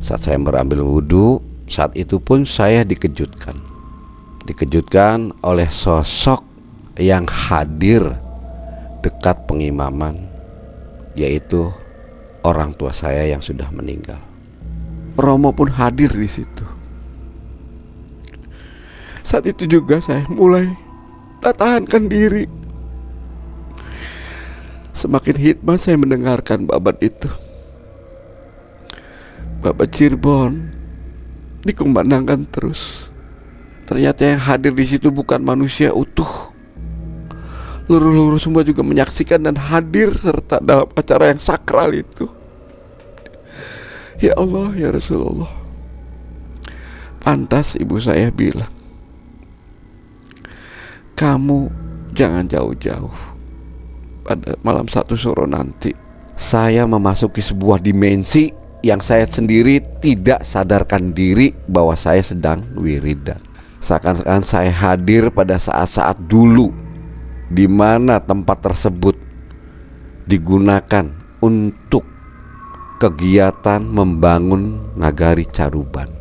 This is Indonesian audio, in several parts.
Saat saya berambil wudhu, saat itu pun saya dikejutkan oleh sosok yang hadir dekat pengimaman, yaitu orang tua saya yang sudah meninggal. Romo pun hadir di situ. Saat itu juga saya mulai tak tahankan diri. Semakin hikmat saya mendengarkan babat itu. Babat Cirebon dikumandangkan terus. Ternyata yang hadir di situ bukan manusia utuh. Leluhur semua juga menyaksikan dan hadir serta dalam acara yang sakral itu. Ya Allah, ya Rasulullah. Pantas ibu saya bilang, kamu jangan jauh-jauh. Pada malam 1 Syuro nanti, saya memasuki sebuah dimensi yang saya sendiri tidak sadarkan diri bahwa saya sedang wiridan. Seakan-akan saya hadir pada saat-saat dulu di mana tempat tersebut digunakan untuk kegiatan membangun nagari Caruban.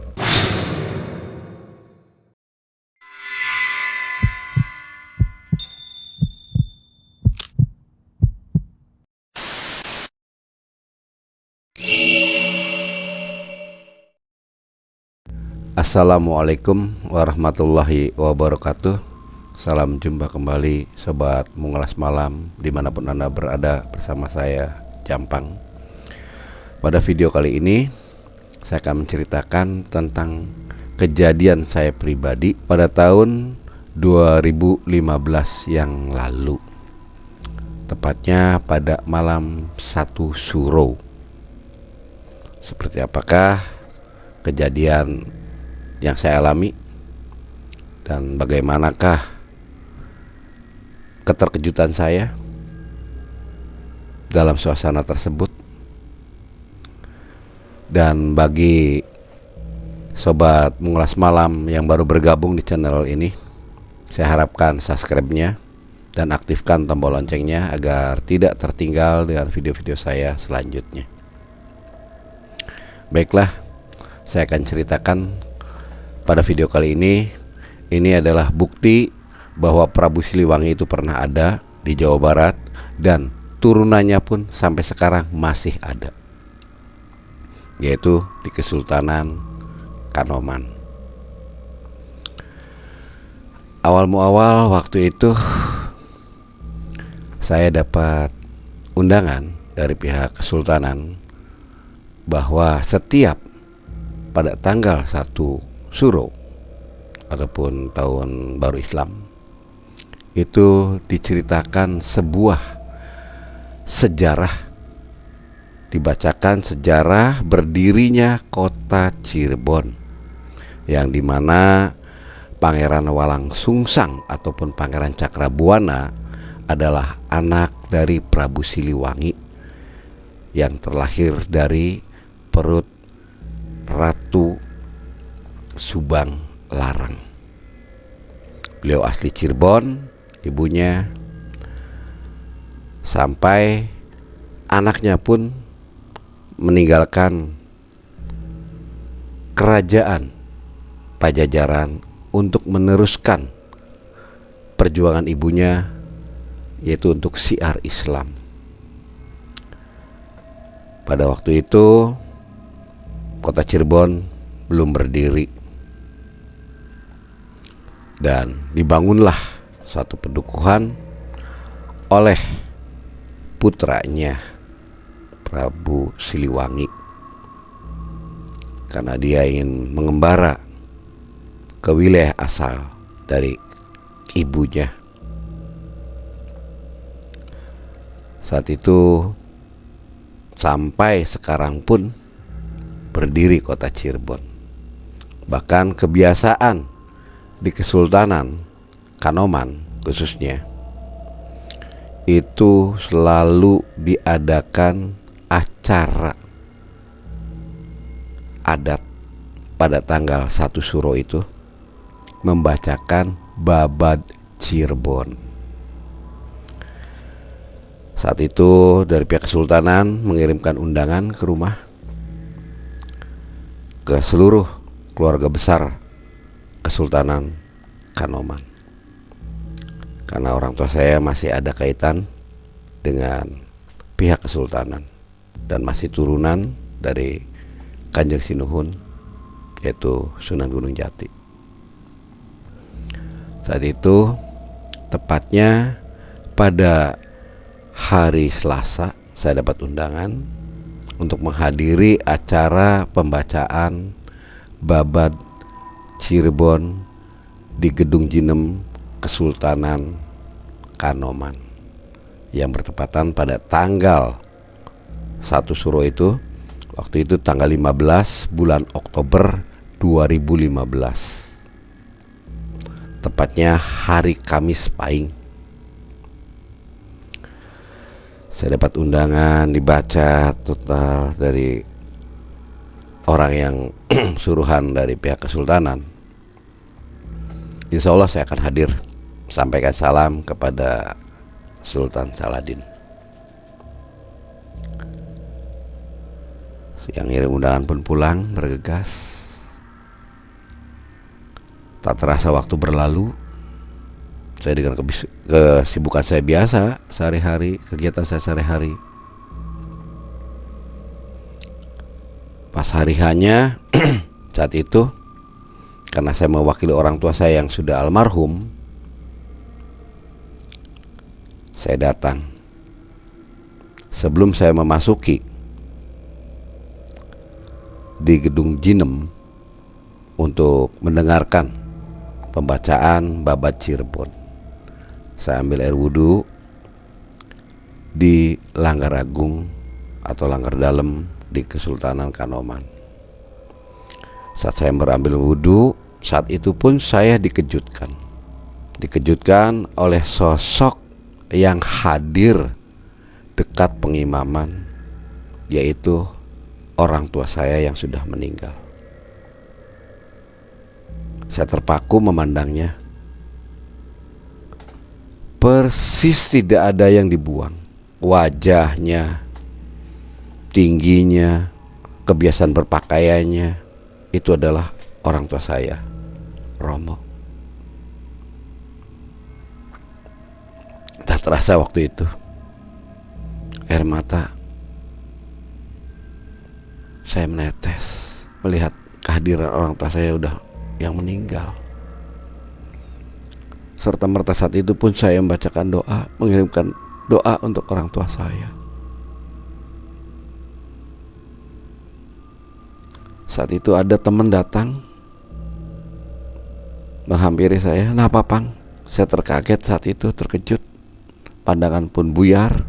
Assalamualaikum warahmatullahi wabarakatuh. Salam jumpa kembali Sobat Mengulas Malam dimanapun Anda berada, bersama saya Jampang. Pada video kali ini saya akan menceritakan tentang kejadian saya pribadi pada tahun 2015 yang lalu, tepatnya pada malam 1 Syuro. Seperti apakah kejadian yang saya alami dan bagaimanakah keterkejutan saya dalam suasana tersebut. Dan bagi Sobat Mengulas Malam yang baru bergabung di channel ini, saya harapkan subscribe-nya dan aktifkan tombol loncengnya agar tidak tertinggal dengan video-video saya selanjutnya. Baiklah, saya akan ceritakan pada video kali ini. Ini adalah bukti bahwa Prabu Siliwangi itu pernah ada di Jawa Barat dan turunannya pun sampai sekarang masih ada, yaitu di Kesultanan Kanoman. Awal waktu itu saya dapat undangan dari pihak Kesultanan bahwa setiap pada tanggal 1 Syuro ataupun tahun baru Islam itu diceritakan sebuah sejarah, dibacakan sejarah berdirinya kota Cirebon, yang dimana Pangeran Walangsungsang ataupun Pangeran Cakrabuana adalah anak dari Prabu Siliwangi yang terlahir dari perut Ratu Subang Larang. Beliau asli Cirebon, ibunya, sampai anaknya pun meninggalkan kerajaan Pajajaran untuk meneruskan perjuangan ibunya, yaitu untuk syiar Islam. Pada waktu itu kota Cirebon belum berdiri, dan dibangunlah suatu pedukuhan oleh putranya Prabu Siliwangi, karena dia ingin mengembara ke wilayah asal dari ibunya. Saat itu sampai sekarang pun berdiri kota Cirebon. Bahkan kebiasaan di Kesultanan Kanoman khususnya itu selalu diadakan acara adat pada tanggal 1 Syuro itu, membacakan babat Cirebon. Saat itu dari pihak Kesultanan mengirimkan undangan ke rumah, ke seluruh keluarga besar Kesultanan Kanoman. Karena orang tua saya masih ada kaitan dengan pihak kesultanan dan masih turunan dari Kanjeng Sinuhun, yaitu Sunan Gunung Jati. Saat itu tepatnya pada hari Selasa saya dapat undangan untuk menghadiri acara pembacaan Babad Cirebon di Gedung Jinem Kesultanan Kanoman yang bertepatan pada tanggal 1 Suro itu, waktu itu tanggal 15 bulan Oktober 2015, tepatnya hari Kamis Pahing. Saya dapat undangan dibaca total dari orang yang suruhan dari pihak kesultanan. Insya Allah saya akan hadir, sampaikan salam kepada Sultan Saladin. Yang ngirim undangan pun pulang bergegas. Tak terasa waktu berlalu. Saya dengan kesibukan saya biasa sehari-hari, kegiatan saya sehari-hari. Pas hari hanya saat itu, karena saya mewakili orang tua saya yang sudah almarhum, saya datang. Sebelum saya memasuki di Gedung Jinem untuk mendengarkan pembacaan Babad Cirebon, saya ambil air wudhu di Langgar Agung atau Langgar Dalam di Kesultanan Kanoman. Saat saya berambil wudhu, saat itu pun saya dikejutkan oleh sosok yang hadir dekat pengimaman, yaitu orang tua saya yang sudah meninggal. Saya terpaku memandangnya. Persis tidak ada yang dibuang. Wajahnya, tingginya, kebiasaan berpakaiannya, itu adalah orang tua saya, Romo. Tak terasa waktu itu air mata saya menetes melihat kehadiran orang tua saya udah yang meninggal. Serta merta saat itu pun saya membacakan doa, mengirimkan doa untuk orang tua saya. Saat itu ada teman datang menghampiri saya. "Kenapa, Pang?" Saya terkaget saat itu, terkejut. Pandangan pun buyar,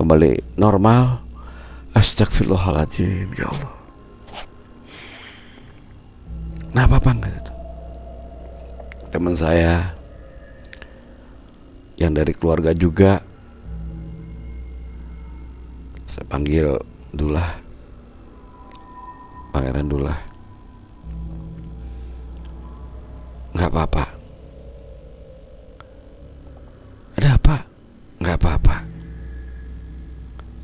kembali normal. Astagfirullahaladzim, ya Allah. "Kenapa, Pang?" Teman saya yang dari keluarga juga, saya panggil Dullah, Pangeran Dullah. "Nggak apa-apa." "Ada apa?" "Nggak apa-apa."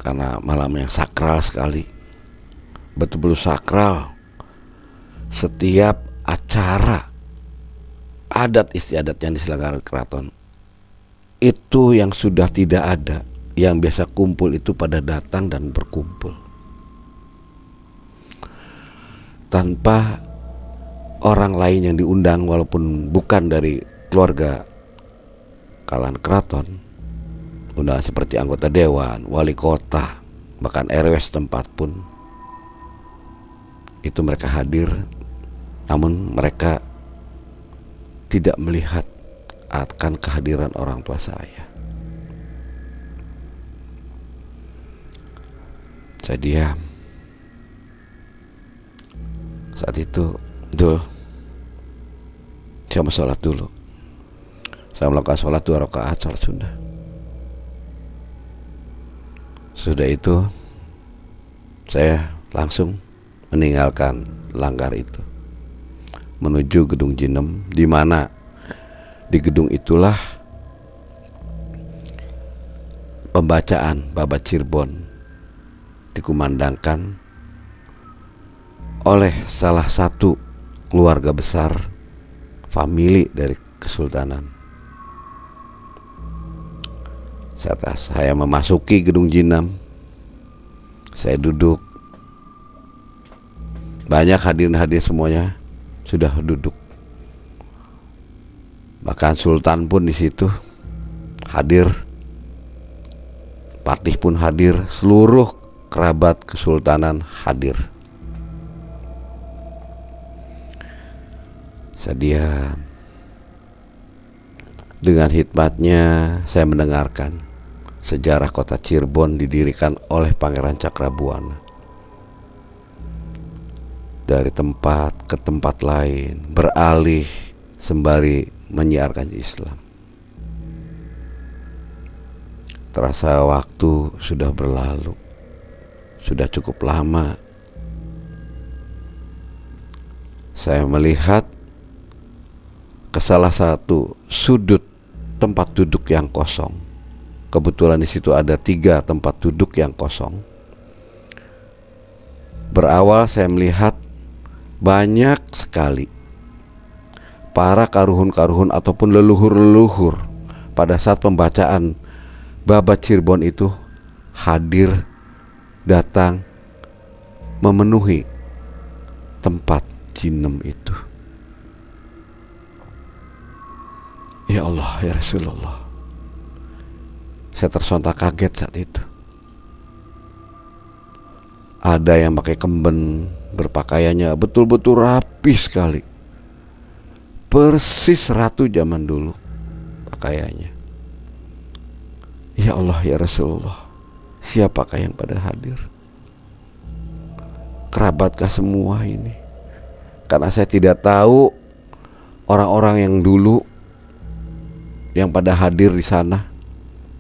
Karena malam yang sakral sekali, betul-betul sakral. Setiap acara adat istiadat yang diselenggarakan keraton itu yang sudah tidak ada. Yang biasa kumpul itu pada datang dan berkumpul tanpa orang lain yang diundang, walaupun bukan dari keluarga kalangan keraton. Undangan seperti anggota dewan, wali kota, bahkan RW setempat pun itu mereka hadir, namun mereka tidak melihat akan kehadiran orang tua saya. Saya diam. Saat itu, Dul, saya mau sholat dulu. Saya melakukan sholat 2 rakaat, sholat sunnah. Sudah itu, saya langsung meninggalkan langgar itu, menuju Gedung Jinem, di mana di gedung itulah pembacaan Babad Cirebon dikumandangkan oleh salah satu keluarga besar famili dari Kesultanan. Saat saya memasuki gedung Jinam, saya duduk. Banyak hadirin semuanya sudah duduk. Bahkan Sultan pun di situ hadir. Patih pun hadir, seluruh kerabat Kesultanan hadir. Saya diam. Dengan hikmatnya saya mendengarkan sejarah kota Cirebon didirikan oleh Pangeran Cakrabuana. Dari tempat ke tempat lain, beralih sembari menyiarkan Islam. Terasa waktu sudah berlalu, sudah cukup lama. Saya melihat ke salah satu sudut tempat duduk yang kosong. Kebetulan di situ ada 3 tempat duduk yang kosong. Berawal saya melihat banyak sekali para karuhun-karuhun ataupun leluhur-leluhur pada saat pembacaan Babat Cirebon itu hadir, datang, memenuhi tempat Jinam itu. Ya Allah, ya Rasulullah, saya tersontak kaget saat itu. Ada yang pakai kemben, berpakaiannya betul-betul rapi sekali, persis ratu zaman dulu pakaiannya. Ya Allah, ya Rasulullah, siapakah yang pada hadir? Kerabatkah semua ini? Karena saya tidak tahu orang-orang yang dulu yang pada hadir di sana.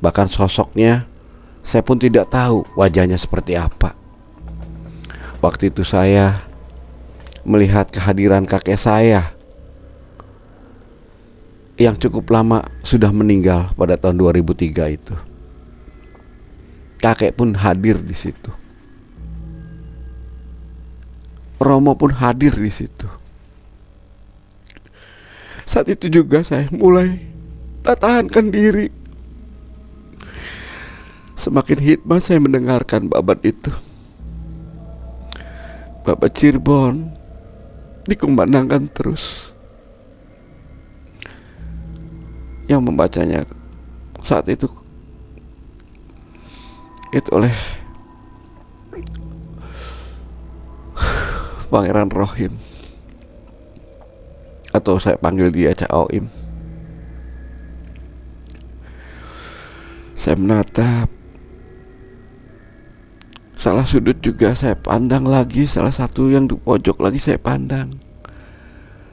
Bahkan sosoknya saya pun tidak tahu wajahnya seperti apa. Waktu itu saya melihat kehadiran kakek saya yang cukup lama sudah meninggal pada tahun 2003 itu. Kakek pun hadir di situ. Romo pun hadir di situ. Saat itu juga saya mulai tak tahankan diri. Semakin hikmat saya mendengarkan babat itu. Babat Cirebon dikumandangkan terus. Yang membacanya saat itu oleh Pangeran Rohim, atau saya panggil dia Cak Oim. Saya menatap salah sudut juga, saya pandang lagi salah satu yang di pojok lagi saya pandang.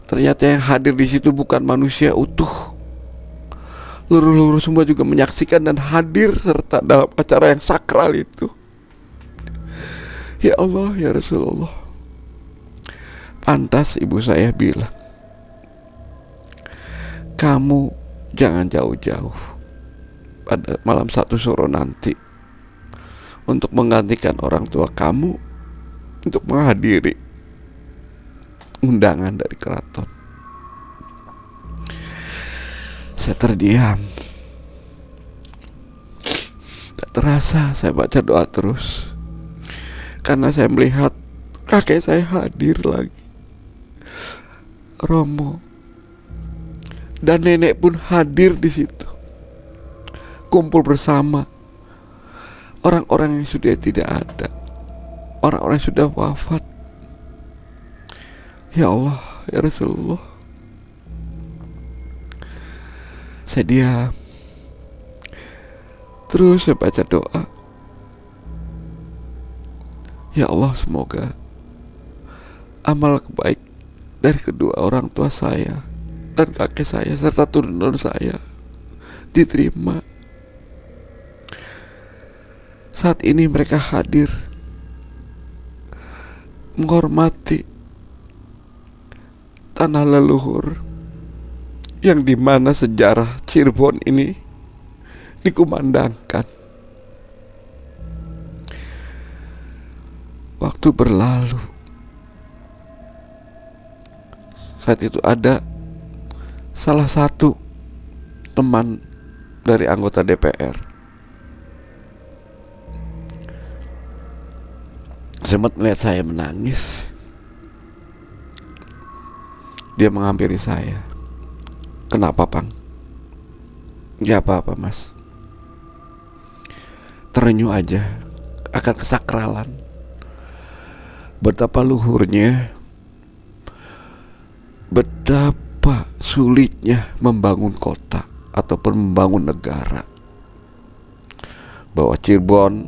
Ternyata yang hadir di situ bukan manusia utuh. Leluhur semua juga menyaksikan dan hadir serta dalam acara yang sakral itu. Ya Allah, ya Rasulullah, pantas ibu saya bilang, kamu jangan jauh-jauh pada malam 1 Suro nanti untuk menggantikan orang tua kamu untuk menghadiri undangan dari keraton. Saya terdiam. Tak terasa saya baca doa terus, karena saya melihat kakek saya hadir lagi, Romo, dan nenek pun hadir di situ. Kumpul bersama orang-orang yang sudah tidak ada, orang-orang yang sudah wafat. Ya Allah, ya Rasulullah, saya diam. Terus saya baca doa. Ya Allah, semoga amal kebaik dari kedua orang tua saya dan kakek saya serta turun-turun saya diterima. Saat ini mereka hadir menghormati tanah leluhur yang dimana sejarah Cirebon ini dikumandangkan. Waktu berlalu, saat itu ada salah satu teman dari anggota DPR sempat melihat saya menangis. Dia menghampiri saya. "Kenapa, Pang?" "Gak apa-apa, Mas. Terenyuh aja akan kesakralan betapa luhurnya, betapa sulitnya membangun kota ataupun membangun negara. Bahwa Cirebon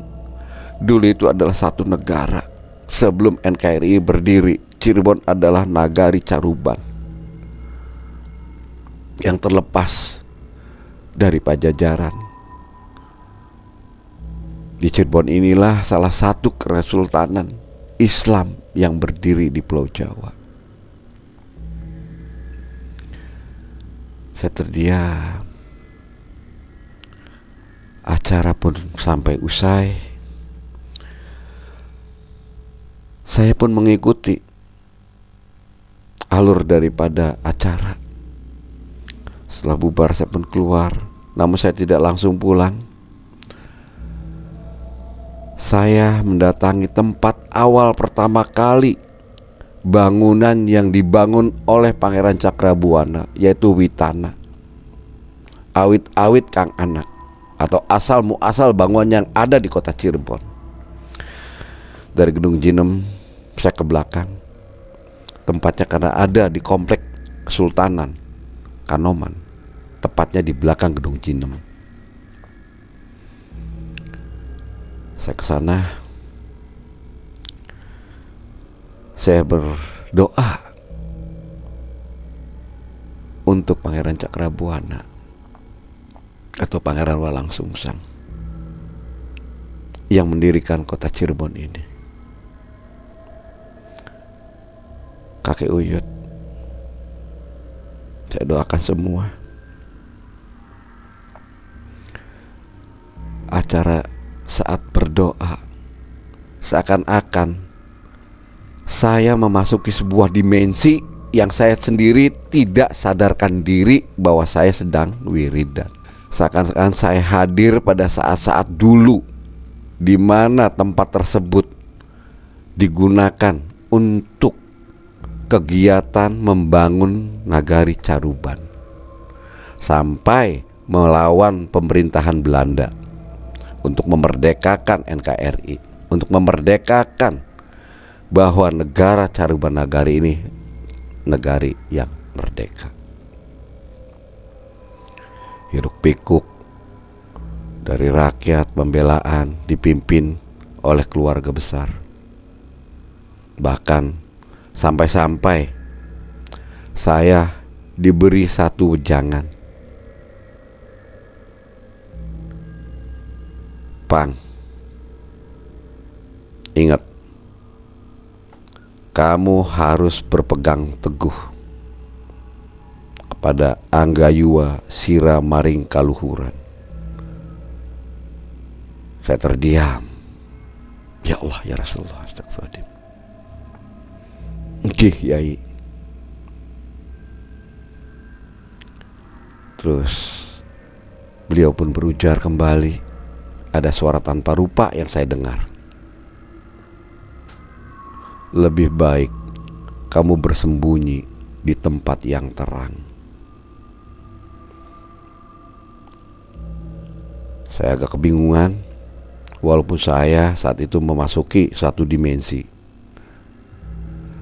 dulu itu adalah satu negara. Sebelum NKRI berdiri, Cirebon adalah nagari Caruban yang terlepas dari Pajajaran. Di Cirebon inilah salah satu kesultanan Islam yang berdiri di Pulau Jawa. Saya terdiam. Acara pun sampai usai. Saya pun mengikuti alur daripada acara. Setelah bubar saya pun keluar, namun saya tidak langsung pulang. Saya mendatangi tempat awal pertama kali bangunan yang dibangun oleh Pangeran Cakrabuana, yaitu Witana. Awit-awit Kang Anak, atau asal muasal bangunan yang ada di kota Cirebon. Dari Gedung Jinem saya ke belakang. Tempatnya karena ada di komplek Kesultanan Kanoman, tepatnya di belakang Gedung Jinem. Saya ke sana. Saya berdoa untuk Pangeran Cakrabuana atau Pangeran Walangsungsang yang mendirikan kota Cirebon ini. Kakek Uyut, saya doakan semua. Acara saat berdoa seakan-akan saya memasuki sebuah dimensi yang saya sendiri tidak sadarkan diri bahwa saya sedang wiridan. Seakan-akan saya hadir pada saat-saat dulu di mana tempat tersebut digunakan untuk kegiatan membangun nagari Caruban sampai melawan pemerintahan Belanda untuk memerdekakan NKRI, untuk memerdekakan bahwa negara Caruban Nagari ini negari yang merdeka. Hiruk pikuk dari rakyat pembelaan dipimpin oleh keluarga besar. Bahkan sampai-sampai saya diberi satu wejangan. "Pang, ingat, kamu harus berpegang teguh kepada Anggayuwa Sira Maring Kaluhuran." Saya terdiam. Ya Allah, ya Rasulullah, astagfirullahaladzim. Nggih, Yai. Terus beliau pun berujar kembali. Ada suara tanpa rupa yang saya dengar. "Lebih baik kamu bersembunyi di tempat yang terang." Saya agak kebingungan, walaupun saya saat itu memasuki satu dimensi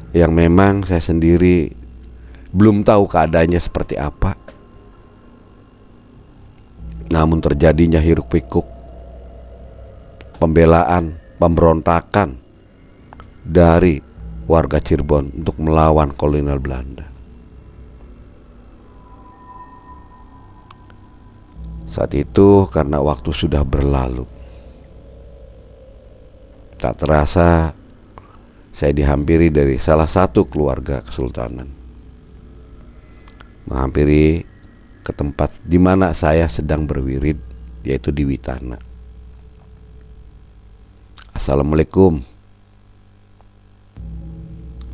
yang memang saya sendiri belum tahu keadaannya seperti apa. Namun terjadinya hiruk pikuk, pembelaan, pemberontakan dari warga Cirebon untuk melawan kolonial Belanda. Saat itu karena waktu sudah berlalu, tak terasa saya dihampiri dari salah satu keluarga kesultanan, menghampiri ke tempat di mana saya sedang berwirid, yaitu di Witana. "Assalamualaikum."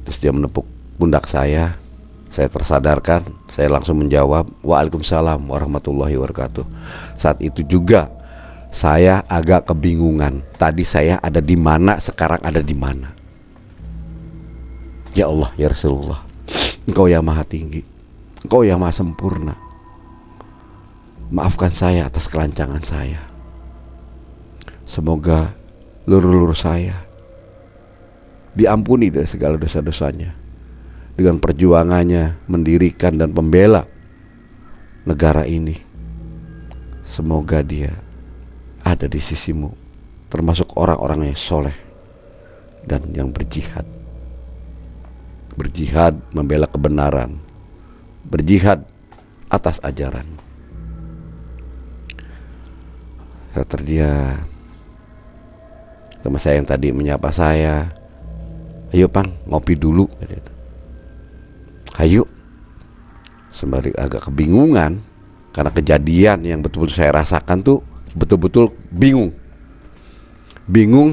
Terus dia menepuk pundak saya Saya tersadarkan, saya langsung menjawab, "Waalaikumsalam warahmatullahi wabarakatuh." Saat itu juga saya agak kebingungan. Tadi saya ada di mana, sekarang ada di mana. Ya Allah, ya Rasulullah, Engkau yang maha tinggi, Engkau yang maha sempurna. Maafkan saya atas kelancangan saya. Semoga leluhur saya diampuni dari segala dosa-dosanya dengan perjuangannya mendirikan dan membela negara ini. Semoga dia ada di sisimu, termasuk orang-orang yang soleh dan yang berjihad membela kebenaran, berjihad atas ajaran. Setelah dia, teman saya yang tadi menyapa saya, "Ayo Pang, ngopi dulu," gitu. Ayo. Sembari agak kebingungan karena kejadian yang betul-betul saya rasakan tuh betul-betul bingung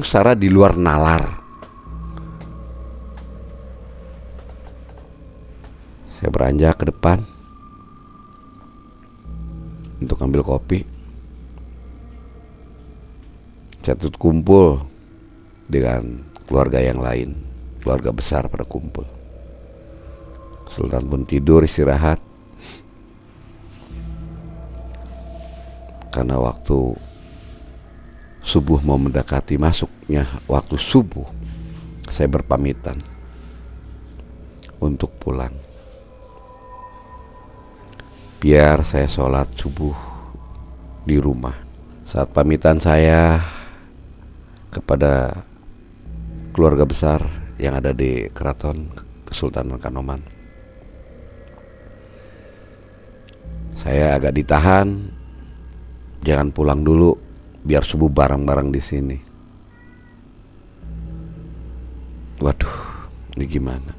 secara di luar nalar. Saya beranjak ke depan untuk ambil kopi. Saya tutup kumpul dengan keluarga yang lain, keluarga besar pada kumpul. Sultan pun tidur istirahat. Karena waktu subuh mau mendekati, masuknya waktu subuh, saya berpamitan untuk pulang. Biar saya sholat subuh di rumah. Saat pamitan saya kepada keluarga besar yang ada di Keraton Kesultanan Kanoman, saya agak ditahan, jangan pulang dulu, biar subuh bareng-bareng di sini. Waduh, ini gimana?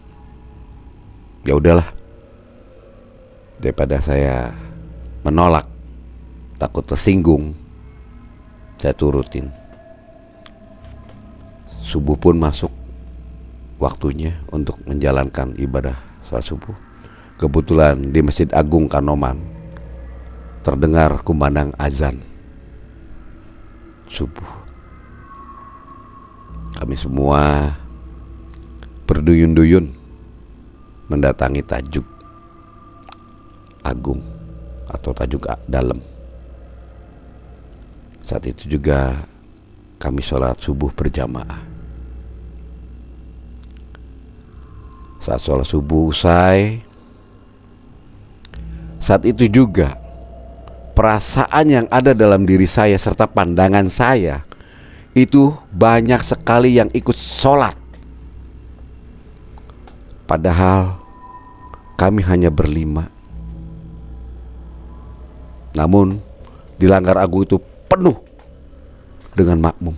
Ya udahlah, daripada saya menolak, takut tersinggung, saya turutin. Subuh pun masuk waktunya untuk menjalankan ibadah salat subuh. Kebetulan di Masjid Agung Kanoman terdengar kumandang azan subuh. Kami semua berduyun-duyun mendatangi tajuk agung atau tajuk dalam. Saat itu juga kami sholat subuh berjamaah. Saat sholat subuh usai, saat itu juga perasaan yang ada dalam diri saya serta pandangan saya itu banyak sekali yang ikut sholat. Padahal kami hanya berlima. Namun di Langgar Agung itu penuh dengan makmum.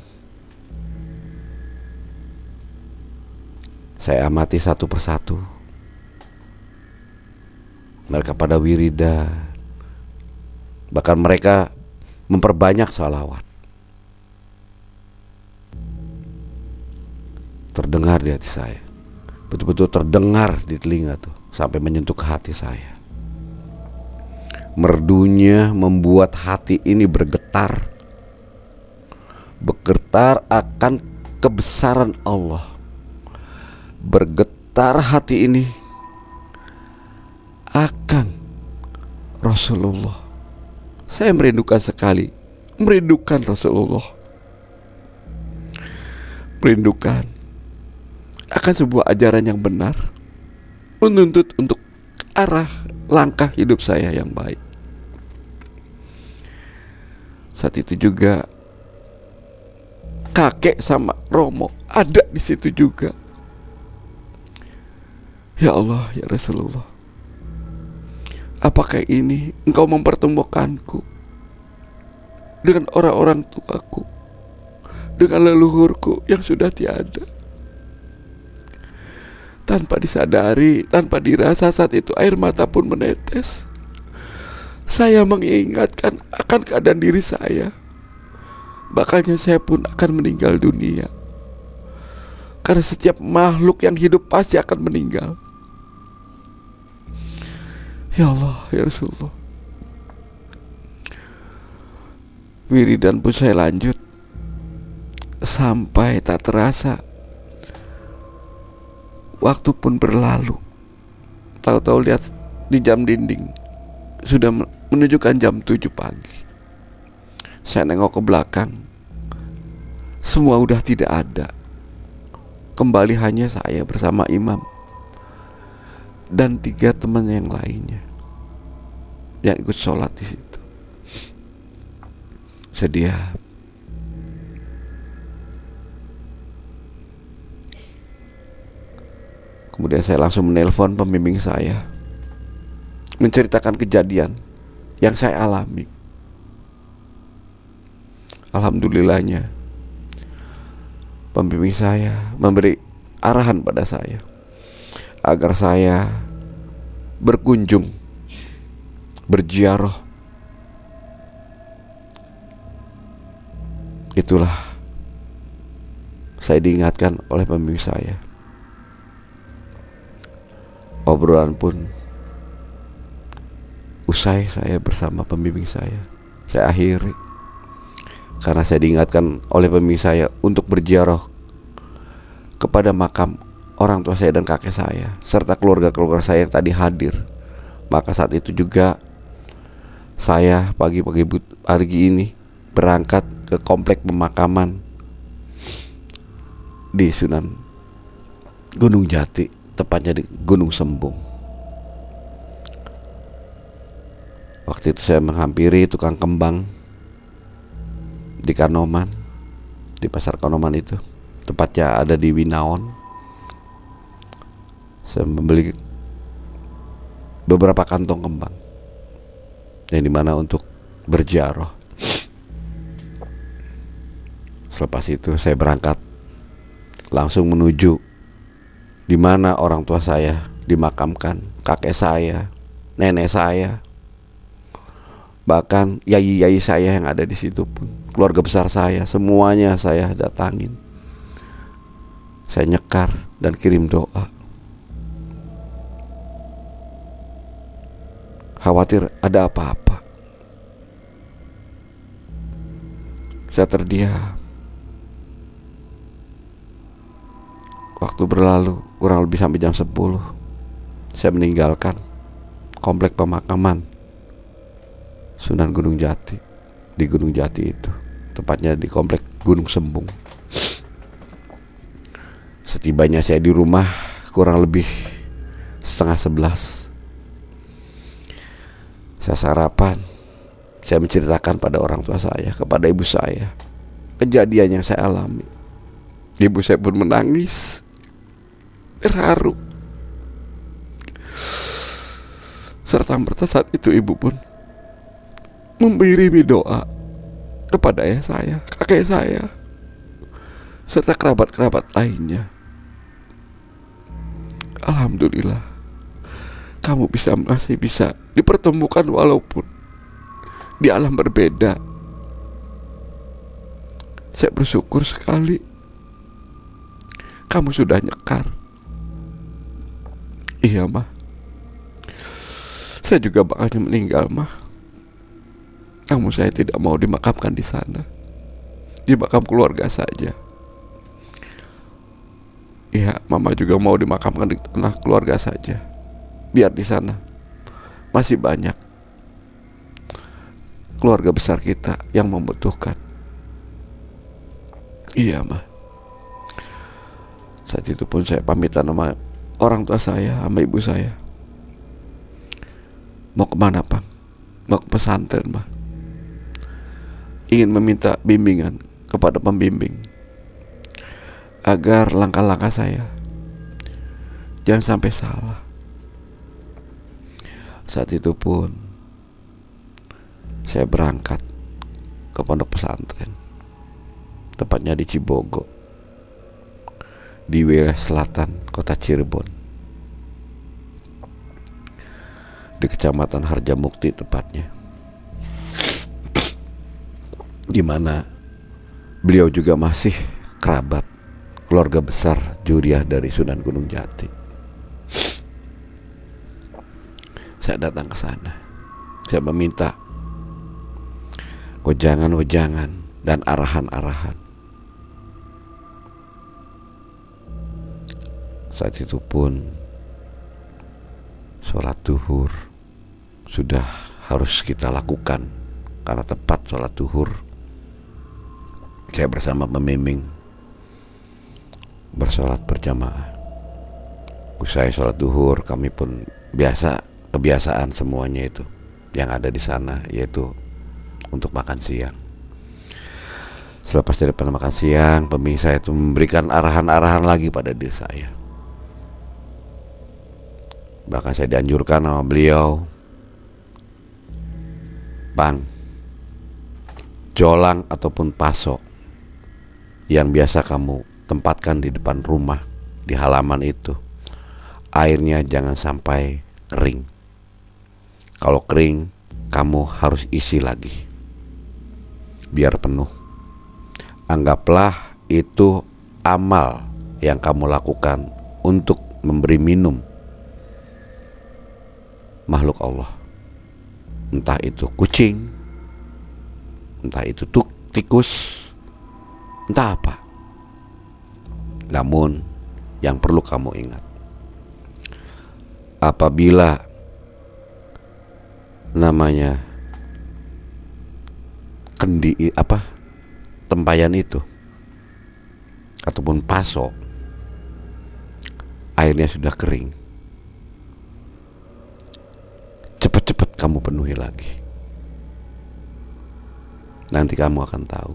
Saya amati satu persatu. Mereka pada wiridan, bahkan mereka memperbanyak sholawat. Terdengar di hati saya, betul-betul terdengar di telinga tuh, sampai menyentuh ke hati saya. Merdunya membuat hati ini bergetar akan kebesaran Allah. Bergetar hati ini akan Rasulullah. Saya merindukan sekali, merindukan Rasulullah, merindukan akan sebuah ajaran yang benar, menuntut untuk arah langkah hidup saya yang baik. Saat itu juga kakek sama Romo ada di situ juga. Ya Allah, ya Rasulullah, apakah ini Engkau mempertemukanku dengan orang-orang tuaku, dengan leluhurku yang sudah tiada? Tanpa disadari, tanpa dirasa saat itu air mata pun menetes. Saya mengingatkan akan keadaan diri saya. Bakalnya saya pun akan meninggal dunia. Karena setiap makhluk yang hidup pasti akan meninggal. Ya Allah, ya Rasulullah. Wiridan pun saya lanjut sampai tak terasa waktu pun berlalu. Tahu-tahu lihat di jam dinding sudah menunjukkan jam 7 pagi. Saya nengok ke belakang, semua udah tidak ada. Kembali hanya saya bersama imam dan 3 teman yang lainnya yang ikut sholat di situ. Sedih. Kemudian saya langsung menelpon pembimbing saya, menceritakan kejadian yang saya alami. Alhamdulillahnya pembimbing saya memberi arahan pada saya agar saya berkunjung, berziarah. Itulah saya diingatkan oleh pembimbing saya. Obrolan pun usai saya bersama pembimbing saya akhiri karena saya diingatkan oleh pembimbing saya untuk berziarah kepada makam orang tua saya dan kakek saya serta keluarga-keluarga saya yang tadi hadir. Maka saat itu juga saya pagi ini berangkat ke komplek pemakaman di Sunan Gunung Jati, tepatnya di Gunung Sembung. Waktu itu saya menghampiri tukang kembang di Kanoman, di pasar Kanoman itu, tepatnya ada di Winaon. Saya membeli beberapa kantong kembang yang dimana untuk berziarah. Selepas itu saya berangkat langsung menuju di mana orang tua saya dimakamkan, kakek saya, nenek saya, bahkan yai-yai saya yang ada di situ pun, keluarga besar saya, semuanya saya datangin. Saya nyekar dan kirim doa. Khawatir ada apa-apa. Saya terdiam. Waktu berlalu kurang lebih sampai jam 10. Saya meninggalkan komplek pemakaman Sunan Gunung Jati, di Gunung Jati itu, tepatnya di komplek Gunung Sembung. Setibanya saya di rumah kurang lebih setengah 11. Saya sarapan. Saya menceritakan pada orang tua saya, kepada ibu saya, kejadian yang saya alami. Ibu saya pun menangis terharu. Serta-merta saat itu ibu pun memberi doa kepada ayah saya, kakek saya, serta kerabat-kerabat lainnya. Alhamdulillah, kamu masih bisa dipertemukan walaupun di alam berbeda. Saya bersyukur sekali kamu sudah nyekar. Iya mah, saya juga bakalnya meninggal mah. Namun saya tidak mau dimakamkan di sana, di makam keluarga saja. Iya, mama juga mau dimakamkan di tanah keluarga saja. Biar di sana masih banyak keluarga besar kita yang membutuhkan. Iya mah. Saat itu pun saya pamitan sama orang tua saya, sama ibu saya. Mau kemana, Pak? Mau ke pesantren, Pak. Ingin meminta bimbingan kepada pembimbing agar langkah-langkah saya jangan sampai salah. Saat itu pun saya berangkat ke pondok pesantren, tepatnya di Cibogo, di wilayah selatan kota Cirebon, di kecamatan Harjamukti tepatnya, di mana beliau juga masih kerabat keluarga besar Juriah dari Sunan Gunung Jati. saya datang ke sana. Saya meminta wejangan-wejangan dan arahan-arahan. Saat itu pun sholat duhur sudah harus kita lakukan, karena tepat sholat duhur saya bersama pembimbing bersolat berjamaah. Usai sholat duhur kami pun kebiasaan semuanya itu yang ada di sana, yaitu untuk makan siang. Selepas daripada makan siang, pembimbing saya itu memberikan arahan-arahan lagi pada diri saya. Bahkan saya dianjurkan sama beliau, Bang, jolang ataupun paso yang biasa kamu tempatkan di depan rumah, di halaman itu, airnya jangan sampai kering. Kalau kering, kamu harus isi lagi biar penuh. Anggaplah itu amal yang kamu lakukan untuk memberi minum makhluk Allah, entah itu kucing, entah itu tikus, entah apa. Namun yang perlu kamu ingat, apabila namanya tempayan itu ataupun paso airnya sudah kering, cepat-cepat kamu penuhi lagi. Nanti kamu akan tahu.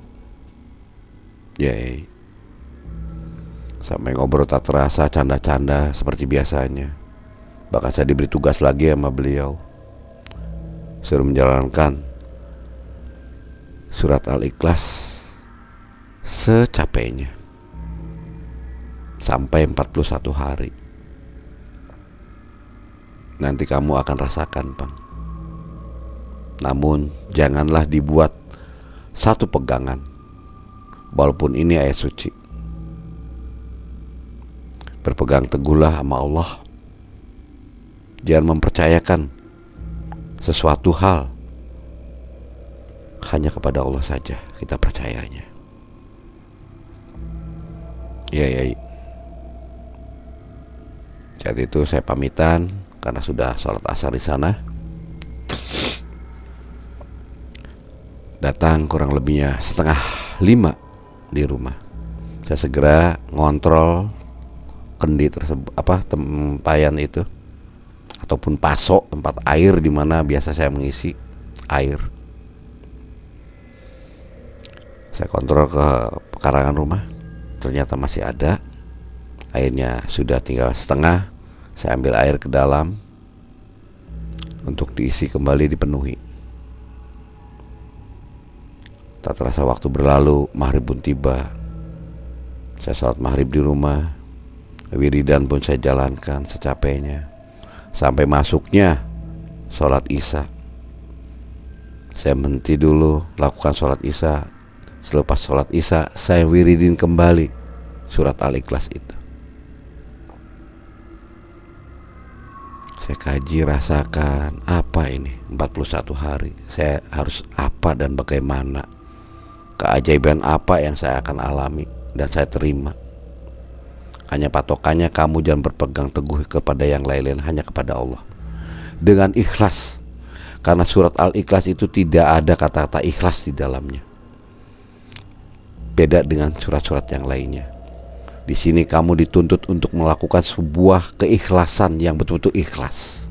Yay. Sampai ngobrol tak terasa, canda-canda seperti biasanya. Bahkan saya diberi tugas lagi sama beliau, suruh menjalankan surat Al-Ikhlas secapeknya sampai 41 hari. Nanti kamu akan rasakan, Bang. Namun janganlah dibuat satu pegangan, walaupun ini ayat suci. Berpegang teguhlah sama Allah. Jangan mempercayakan sesuatu hal hanya kepada Allah saja kita percayanya. Ya. Saat itu saya pamitan karena sudah sholat asar di sana. Datang kurang lebihnya 4:30 di rumah. Saya segera ngontrol kendi tersebut, tempayan itu ataupun paso, tempat air di mana biasa saya mengisi air. Saya kontrol ke pekarangan rumah, ternyata masih ada. Airnya sudah tinggal setengah. Saya ambil air ke dalam untuk diisi kembali, dipenuhi. Tak terasa waktu berlalu, maghrib pun tiba. Saya sholat maghrib di rumah. Wiridan pun saya jalankan secapeknya sampai masuknya sholat isya. Saya berhenti dulu lakukan sholat isya. Selepas sholat isya saya wiridin kembali surat Al-Ikhlas itu. Saya kaji, rasakan apa ini 41 hari, saya harus apa dan bagaimana, keajaiban apa yang saya akan alami dan saya terima. Hanya patokannya kamu jangan berpegang teguh kepada yang lain-lain, hanya kepada Allah dengan ikhlas. Karena surat Al-Ikhlas itu tidak ada kata-kata ikhlas di dalamnya. Beda dengan surat-surat yang lainnya. Di sini kamu dituntut untuk melakukan sebuah keikhlasan yang betul-betul ikhlas.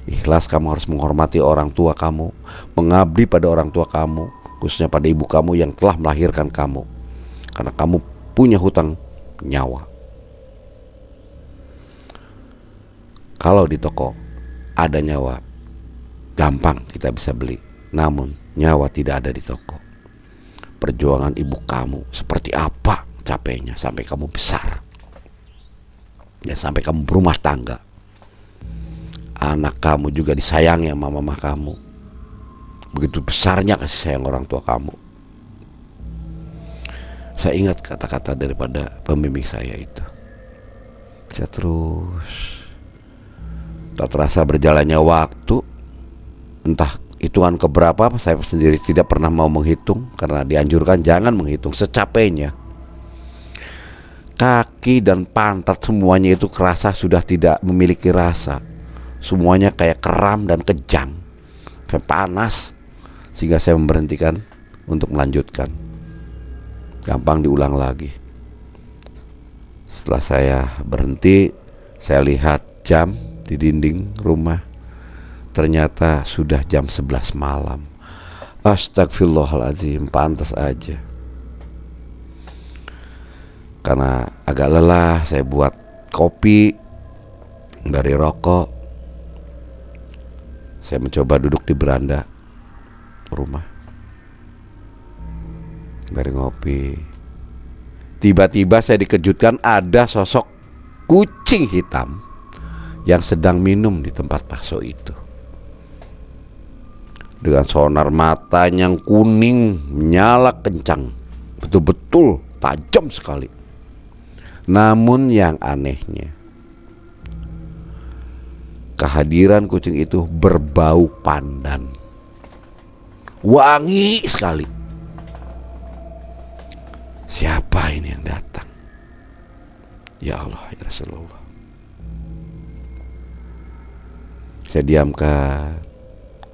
Ikhlas kamu harus menghormati orang tua kamu, mengabdi pada orang tua kamu, khususnya pada ibu kamu yang telah melahirkan kamu. Karena kamu punya hutang nyawa. Kalau di toko ada nyawa, gampang kita bisa beli. Namun nyawa tidak ada di toko. Perjuangan ibu kamu seperti apa capeknya sampai kamu besar dan sampai kamu berumah tangga. Anak kamu juga disayangi sama mama kamu. Begitu besarnya kasih sayang orang tua kamu. Saya ingat kata-kata daripada pembimbing saya itu. Saya terus Tak terasa berjalannya waktu, entah hitungan keberapa, saya sendiri tidak pernah mau menghitung karena dianjurkan jangan menghitung secapainya. Kaki dan pantat semuanya itu kerasa sudah tidak memiliki rasa. Semuanya kayak kram dan kejang, panas, sehingga saya memberhentikan untuk melanjutkan. Gampang diulang lagi. Setelah saya berhenti, saya lihat jam di dinding rumah. Ternyata sudah jam 11 malam. Astagfirullahaladzim, pantas aja. Karena agak lelah, saya buat kopi dari rokok. Saya mencoba duduk di beranda rumah, dari ngopi. Tiba-tiba saya dikejutkan ada sosok kucing hitam yang sedang minum di tempat bakso itu. Dengan sonar mata yang kuning menyala kencang, betul-betul tajam sekali. Namun yang anehnya, kehadiran kucing itu berbau pandan, wangi sekali. Siapa ini yang datang? Ya Allah, ya Rasulullah. Saya diamkan,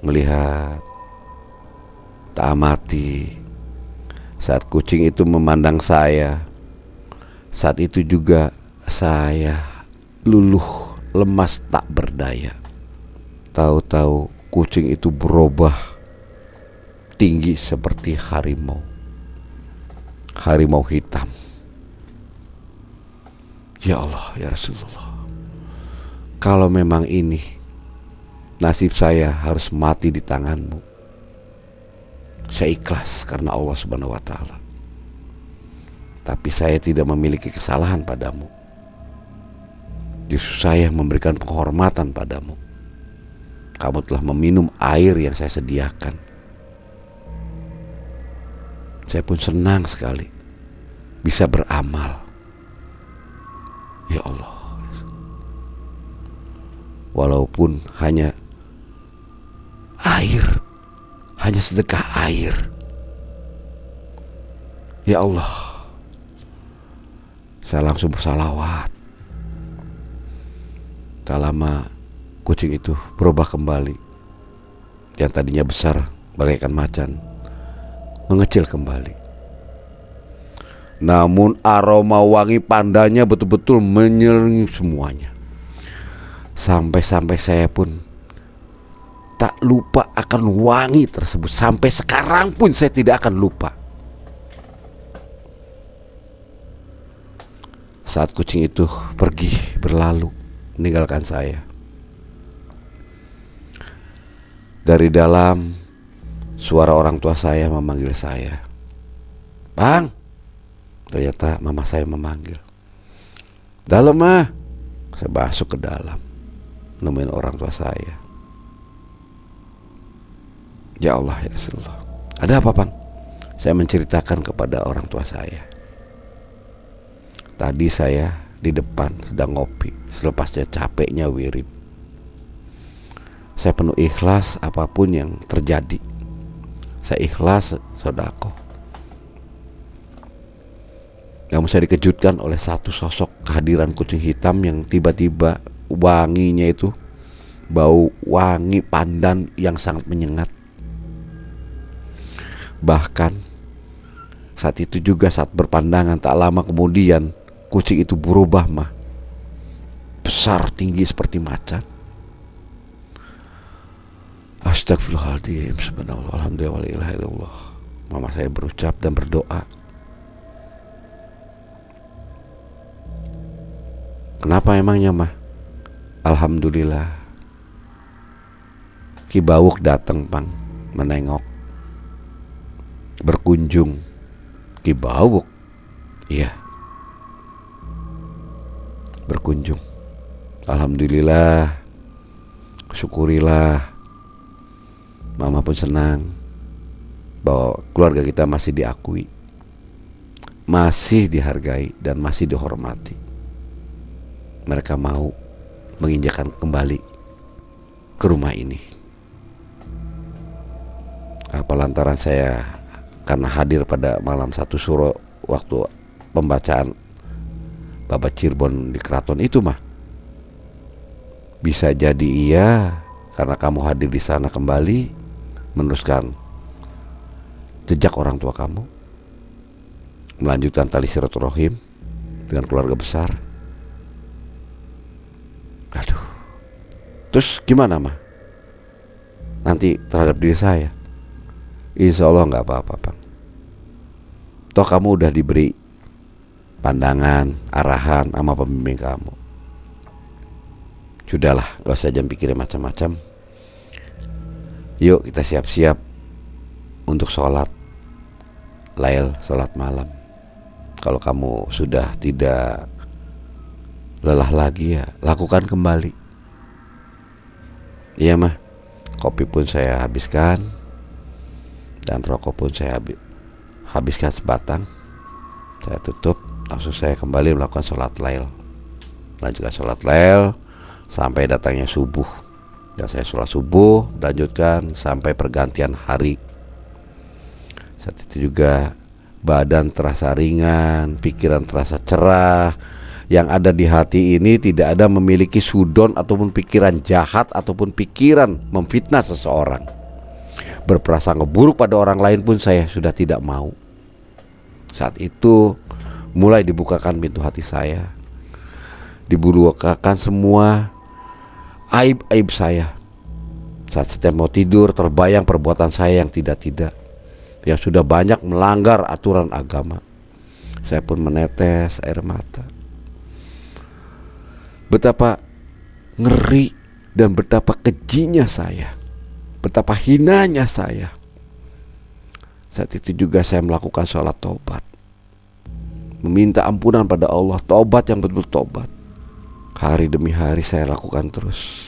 melihat, tak amati. Saat kucing itu memandang saya, saat itu juga saya luluh, lemas, tak berdaya. Tahu-tahu kucing itu berubah tinggi seperti harimau. Harimau hitam. Ya Allah, ya Rasulullah. Kalau memang ini nasib saya harus mati di tanganmu, saya ikhlas karena Allah Subhanahu wa ta'ala. Tapi saya tidak memiliki kesalahan padamu. Justru saya memberikan penghormatan padamu. Kamu telah meminum air yang saya sediakan. Saya pun senang sekali bisa beramal. Ya Allah, walaupun hanya air, hanya sedekah air. Ya Allah, saya langsung bersalawat. Tak lama kucing itu berubah kembali. Yang tadinya besar bagaikan macan mengecil kembali. Namun aroma wangi pandanya betul-betul menyelimuti semuanya. Sampai-sampai saya pun tak lupa akan wangi tersebut. Sampai sekarang pun saya tidak akan lupa. Saat kucing itu pergi berlalu meninggalkan saya, dari dalam suara orang tua saya memanggil saya. Bang. Ternyata mama saya memanggil. Dalam mah. Saya masuk ke dalam, nemuin orang tua saya. Ya Allah, ya Rasulullah. Ada apa, Bang? Saya menceritakan kepada orang tua saya. Tadi saya di depan sedang ngopi, selepasnya capeknya wirid. Saya penuh ikhlas apapun yang terjadi. Saya ikhlas sedekah. Namun saya dikejutkan oleh satu sosok kehadiran kucing hitam yang tiba-tiba wanginya itu bau wangi pandan yang sangat menyengat. Bahkan saat itu juga saat berpandangan tak lama kemudian kucing itu berubah besar tinggi seperti macan. Astagfirullahaladzim, subhanallah, alhamdulillah, wa la ilaha illallah. Mama saya berucap dan berdoa. Kenapa emangnya mah? Alhamdulillah, Ki Bawuk datang Pang menengok, berkunjung. Ki Bawuk, iya, berkunjung. Alhamdulillah, syukurilah. Mama pun senang bahwa keluarga kita masih diakui, masih dihargai, dan masih dihormati. Mereka mau menginjakan kembali ke rumah ini. Apa lantaran saya karena hadir pada malam 1 Suro waktu pembacaan Babat Cirebon di keraton itu mah? Bisa jadi iya, karena kamu hadir di sana kembali meneruskan jejak orang tua kamu, melanjutkan tali silaturahim dengan keluarga besar. Aduh, terus gimana mah nanti terhadap diri saya? Insya Allah gak apa-apa, Bang. Toh kamu udah diberi pandangan, arahan sama pembimbing kamu. Sudahlah, gak usah jangan pikirin macam-macam. Yuk kita siap-siap untuk sholat lail, sholat malam. Kalau kamu sudah tidak lelah lagi, ya lakukan kembali. Iya mah, kopi pun saya habiskan, dan rokok pun saya habiskan sebatang. Saya tutup, langsung saya kembali melakukan sholat lail. Lanjutkan sholat lail sampai datangnya subuh. Dan saya sholat subuh, lanjutkan sampai pergantian hari. Saat itu juga badan terasa ringan, pikiran terasa cerah. Yang ada di hati ini tidak ada memiliki sudon ataupun pikiran jahat ataupun pikiran memfitnah seseorang. Berprasangka buruk pada orang lain pun saya sudah tidak mau. Saat itu mulai dibukakan pintu hati saya, dibukakan semua aib-aib saya. Saat setiap mau tidur terbayang perbuatan saya yang tidak-tidak, yang sudah banyak melanggar aturan agama. Saya pun menetes air mata. Betapa ngeri dan betapa kejinya saya, betapa hinanya saya. Saat itu juga saya melakukan sholat taubat, meminta ampunan pada Allah, taubat yang betul-betul taubat. Hari demi hari saya lakukan terus,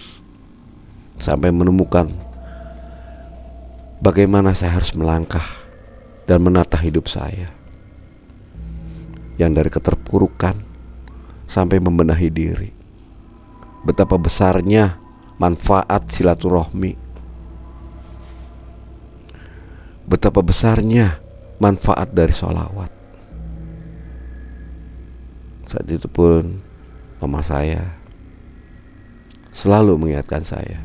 sampai menemukan bagaimana saya harus melangkah dan menata hidup saya, yang dari keterpurukan sampai membenahi diri. Betapa besarnya manfaat silaturahmi, betapa besarnya manfaat dari sholawat. Saat itu pun mama saya selalu mengingatkan saya,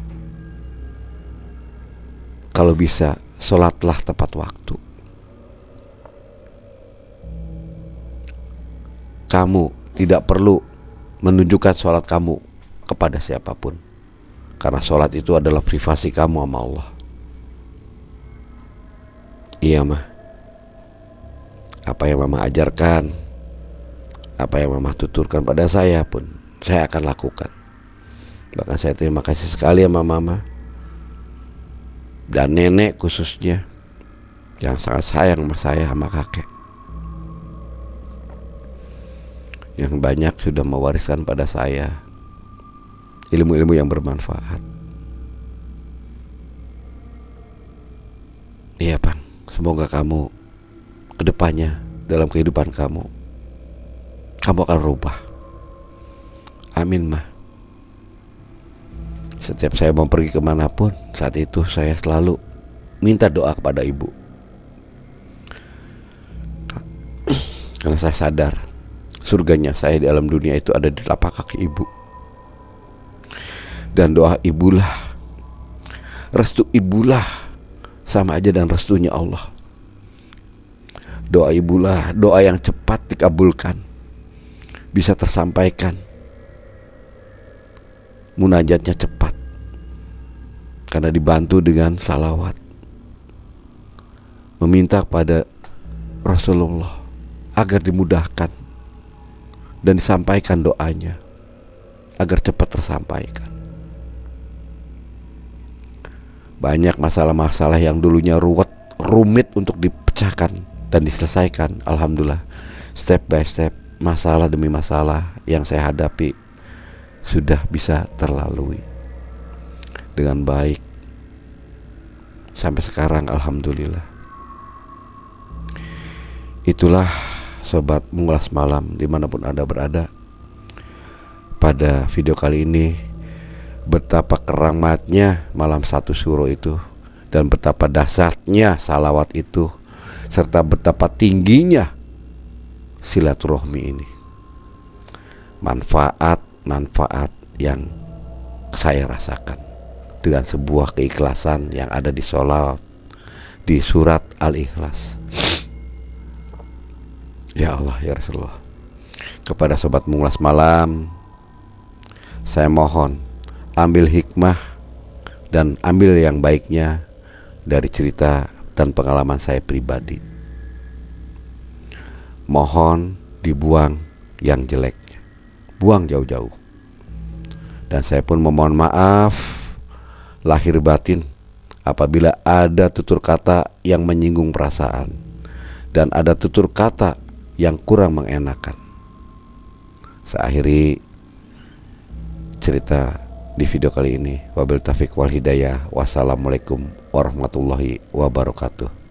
kalau bisa sholatlah tepat waktu. Kamu tidak perlu menunjukkan sholat kamu kepada siapapun, karena sholat itu adalah privasi kamu sama Allah. Iya mah, apa yang mama ajarkan, apa yang mama tuturkan pada saya pun saya akan lakukan. Bahkan saya terima kasih sekali sama mama dan nenek khususnya, yang sangat sayang sama saya sama kakek, yang banyak sudah mewariskan pada saya ilmu-ilmu yang bermanfaat. Iya Bang, semoga kamu kedepannya dalam kehidupan kamu akan rubah. Amin mah. Setiap saya mau pergi kemanapun, saat itu saya selalu minta doa kepada ibu, karena saya sadar surganya saya di alam dunia itu ada di telapak kaki ibu. Dan doa ibulah, restu ibulah sama aja dan restunya Allah. Doa ibulah doa yang cepat dikabulkan, bisa tersampaikan, munajatnya cepat, karena dibantu dengan salawat, meminta kepada Rasulullah agar dimudahkan dan disampaikan doanya agar cepat tersampaikan. Banyak masalah-masalah yang dulunya rumit untuk dipecahkan dan diselesaikan, alhamdulillah step by step, masalah demi masalah yang saya hadapi sudah bisa terlalui dengan baik sampai sekarang, alhamdulillah. Itulah sobat mengulas malam dimanapun Anda berada. Pada video kali ini betapa keramatnya malam satu syuro itu, dan betapa dahsyatnya salawat itu, serta betapa tingginya silaturahmi ini. Manfaat yang saya rasakan dengan sebuah keikhlasan yang ada di sholawat, di surat Al-Ikhlas. Ya Allah, ya Rasulullah, kepada sobat Mengulas Malam, saya mohon ambil hikmah dan ambil yang baiknya dari cerita dan pengalaman saya pribadi. Mohon dibuang yang jeleknya, buang jauh-jauh. Dan saya pun memohon maaf lahir batin apabila ada tutur kata yang menyinggung perasaan dan ada tutur kata yang kurang mengenakan. Saya akhiri cerita di video kali ini. Wabil taufiq wal hidayah. Wassalamualaikum warahmatullahi wabarakatuh.